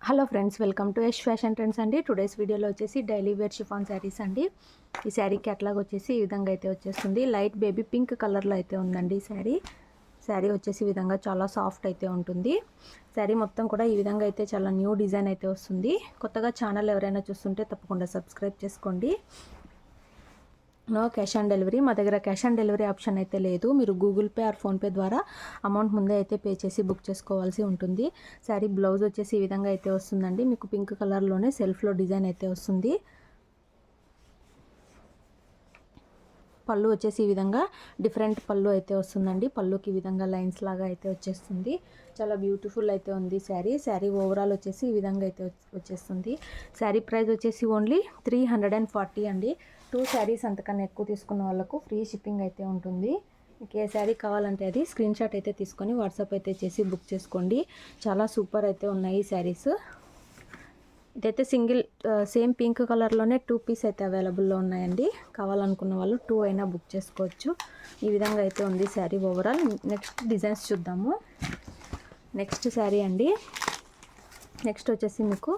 Hello friends, welcome to Yash fashion trends అండి. Today's వీడియోలో వచ్చేసి డైలీ వేర్ షిఫాన్ శారీస్ అండి. ఈ శారీ క్యాటలాగ్ వచ్చేసి ఈ విధంగా అయితే వచ్చేస్తుంది. లైట్ బేబీ పింక్ కలర్లో అయితే ఉందండి ఈ శారీ వచ్చేసి ఈ విధంగా చాలా సాఫ్ట్ అయితే ఉంటుంది. శారీ మొత్తం కూడా ఈ విధంగా అయితే చాలా న్యూ డిజైన్ అయితే వస్తుంది. కొత్తగా ఛానల్ ఎవరైనా చూస్తుంటే తప్పకుండా సబ్స్క్రైబ్ చేసుకోండి. No cash on delivery. మా దగ్గర క్యాష్ ఆన్ డెలివరీ ఆప్షన్ అయితే లేదు. మీరు గూగుల్ పే ఆర్ ఫోన్పే ద్వారా అమౌంట్ ముందే అయితే పే చేసి బుక్ చేసుకోవాల్సి ఉంటుంది. శారీ బ్లౌజ్ వచ్చేసి ఈ విధంగా అయితే వస్తుందండి. మీకు పింక్ కలర్లోనే సెల్ఫ్లో డిజైన్ అయితే వస్తుంది. పళ్ళు వచ్చేసి ఈ విధంగా డిఫరెంట్ పళ్ళు అయితే వస్తుందండి. పళ్ళుకి ఈ విధంగా లైన్స్ లాగా అయితే వచ్చేస్తుంది. చాలా బ్యూటిఫుల్ అయితే ఉంది శారీ ఓవరాల్ వచ్చేసి ఈ విధంగా అయితే వచ్చేస్తుంది. శారీ ప్రైస్ వచ్చేసి ఓన్లీ 340 అండి. 2 శారీస్ అంతకన్నా ఎక్కువ తీసుకున్న వాళ్ళకు ఫ్రీ షిప్పింగ్ అయితే ఉంటుంది. మీకు ఏ శారీ కావాలంటే అది స్క్రీన్ షాట్ అయితే తీసుకొని వాట్సాప్ అయితే చేసి బుక్ చేసుకోండి. చాలా సూపర్ అయితే ఉన్నాయి శారీస్. ఇదైతే సింగిల్ సేమ్ పింక్ కలర్లోనే 2 పీస్ అయితే అవైలబుల్లో ఉన్నాయండి. కావాలనుకున్న వాళ్ళు 2 అయినా బుక్ చేసుకోవచ్చు. ఈ విధంగా అయితే ఉంది శారీ ఓవరాల్. నెక్స్ట్ డిజైన్స్ చూద్దాము. నెక్స్ట్ శారీ అండి. నెక్స్ట్ వచ్చేసి మీకు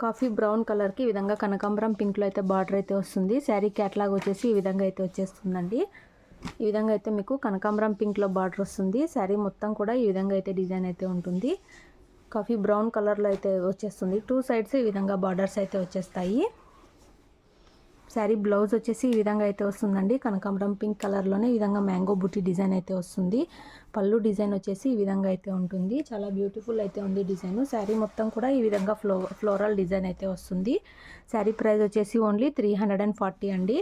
కాఫీ బ్రౌన్ కలర్కి ఈ విధంగా కనకాంబరం పింక్లో అయితే బార్డర్ అయితే వస్తుంది. శారీ క్యాట్లాగ్ వచ్చేసి ఈ విధంగా అయితే వచ్చేస్తుందండి. ఈ విధంగా అయితే మీకు కనకాంబరం పింక్లో బార్డర్ వస్తుంది. శారీ మొత్తం కూడా ఈ విధంగా అయితే డిజైన్ అయితే ఉంటుంది. కాఫీ బ్రౌన్ కలర్లో అయితే వచ్చేస్తుంది. 2 సైడ్స్ ఈ విధంగా బార్డర్స్ అయితే వచ్చేస్తాయి. శారీ బ్లౌజ్ వచ్చేసి ఈ విధంగా అయితే వస్తుందండి. కనకాంబరం పింక్ కలర్లోనే ఈ విధంగా మ్యాంగో బుట్టి డిజైన్ అయితే వస్తుంది. పళ్ళు డిజైన్ వచ్చేసి ఈ విధంగా అయితే ఉంటుంది. చాలా బ్యూటిఫుల్ అయితే ఉంది డిజైన్. శారీ మొత్తం కూడా ఈ విధంగా ఫ్లోరల్ డిజైన్ అయితే వస్తుంది. శారీ ప్రైస్ వచ్చేసి ఓన్లీ 340 అండి.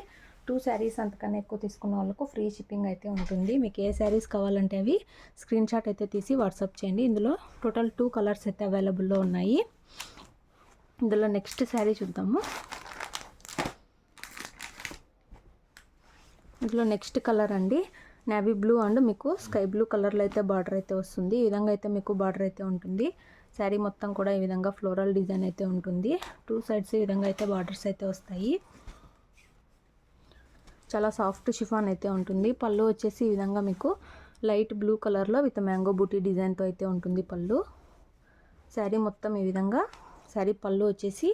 2 శారీస్ అంతకన్నా ఎక్కువ తీసుకున్న వాళ్ళకు ఫ్రీ షిప్పింగ్ అయితే ఉంటుంది. మీకు ఏ శారీస్ కావాలంటే అవి స్క్రీన్ షాట్ అయితే తీసి వాట్సాప్ చేయండి. ఇందులో టోటల్ 2 కలర్స్ అయితే అవైలబుల్లో ఉన్నాయి. ఇందులో నెక్స్ట్ శారీ చూద్దాము. ఇందులో నెక్స్ట్ కలర్ అండి నేవీ బ్లూ అండ్ మీకు స్కై బ్లూ కలర్లో అయితే బార్డర్ అయితే వస్తుంది. ఈ విధంగా అయితే మీకు బార్డర్ అయితే ఉంటుంది. శారీ మొత్తం కూడా ఈ విధంగా ఫ్లోరల్ డిజైన్ అయితే ఉంటుంది. 2 సైడ్స్ ఈ విధంగా అయితే బార్డర్స్ అయితే వస్తాయి. చాలా సాఫ్ట్ షిఫాన్ అయితే ఉంటుంది. పళ్ళు వచ్చేసి ఈ విధంగా మీకు లైట్ బ్లూ కలర్లో విత్ మ్యాంగో బూటీ డిజైన్తో అయితే ఉంటుంది పళ్ళు. శారీ మొత్తం ఈ విధంగా శారీ పళ్ళు వచ్చేసి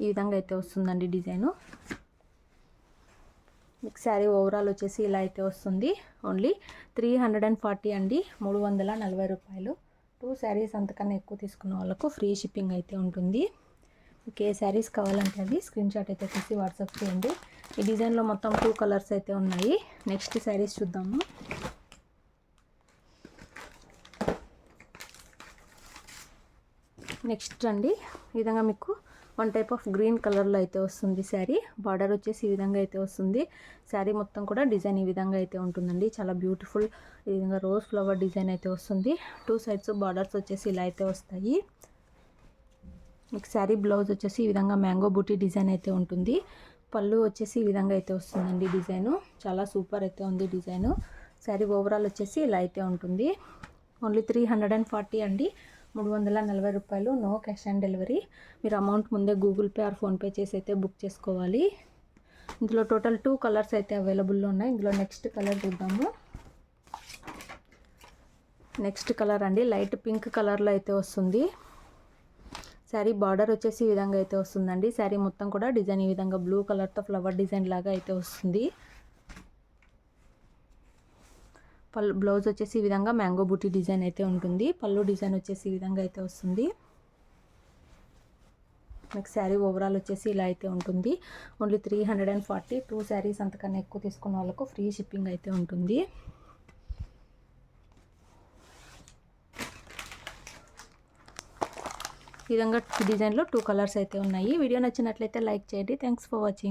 ఈ విధంగా అయితే వస్తుందండి డిజైను. మీకు శారీ ఓవరాల్ వచ్చేసి ఇలా అయితే వస్తుంది. ఓన్లీ 340 అండి. 340 రూపాయలు. 2 శారీస్ అంతకన్నా ఎక్కువ తీసుకున్న వాళ్ళకు ఫ్రీ షిప్పింగ్ అయితే ఉంటుంది. మీకు ఏ శారీస్ కావాలంటే అది స్క్రీన్ షాట్ అయితే తీసి వాట్సాప్ చేయండి. ఈ డిజైన్లో మొత్తం 2 కలర్స్ అయితే ఉన్నాయి. నెక్స్ట్ శారీస్ చూద్దాము. నెక్స్ట్ అండి ఈ విధంగా మీకు 1 టైప్ ఆఫ్ గ్రీన్ కలర్లో అయితే వస్తుంది శారీ. బార్డర్ వచ్చేసి ఈ విధంగా అయితే వస్తుంది. శారీ మొత్తం కూడా డిజైన్ ఈ విధంగా అయితే ఉంటుందండి. చాలా బ్యూటిఫుల్ ఈ విధంగా రోజ్ ఫ్లవర్ డిజైన్ అయితే వస్తుంది. 2 సైడ్స్ బార్డర్స్ వచ్చేసి ఇలా అయితే వస్తాయి. మీకు శారీ బ్లౌజ్ వచ్చేసి ఈ విధంగా మ్యాంగో బూటీ డిజైన్ అయితే ఉంటుంది. పళ్ళు వచ్చేసి ఈ విధంగా అయితే వస్తుందండి డిజైను. చాలా సూపర్ అయితే ఉంది డిజైను. శారీ ఓవరాల్ వచ్చేసి ఇలా అయితే ఉంటుంది. ఓన్లీ 340 అండి. 340 రూపాయలు. No cash on delivery. మీరు అమౌంట్ ముందే గూగుల్ పే ఆర్ ఫోన్పే చేసి అయితే బుక్ చేసుకోవాలి. ఇందులో టోటల్ 2 కలర్స్ అయితే అవైలబుల్లో ఉన్నాయి. ఇందులో నెక్స్ట్ కలర్ చూద్దాము. నెక్స్ట్ కలర్ అండి లైట్ పింక్ కలర్లో అయితే వస్తుంది. శారీ బార్డర్ వచ్చేసి ఈ విధంగా అయితే వస్తుందండి. శారీ మొత్తం కూడా డిజైన్ ఈ విధంగా బ్లూ కలర్తో ఫ్లవర్ డిజైన్ లాగా అయితే వస్తుంది. బ్లౌజ్ వచ్చేసి ఈ విధంగా మ్యాంగో బూటీ డిజైన్ అయితే ఉంటుంది. పళ్ళు డిజైన్ వచ్చేసి ఈ విధంగా అయితే వస్తుంది. మీకు శారీ ఓవరాల్ వచ్చేసి ఇలా అయితే ఉంటుంది. ఓన్లీ 340. 2 శారీస్ అంతకన్నా ఎక్కువ తీసుకున్న వాళ్ళకు ఫ్రీ షిప్పింగ్ అయితే ఉంటుంది. ఈ విధంగా డిజైన్లో 2 కలర్స్ అయితే ఉన్నాయి. వీడియో నచ్చినట్లయితే లైక్ చేయండి. Thanks for watching.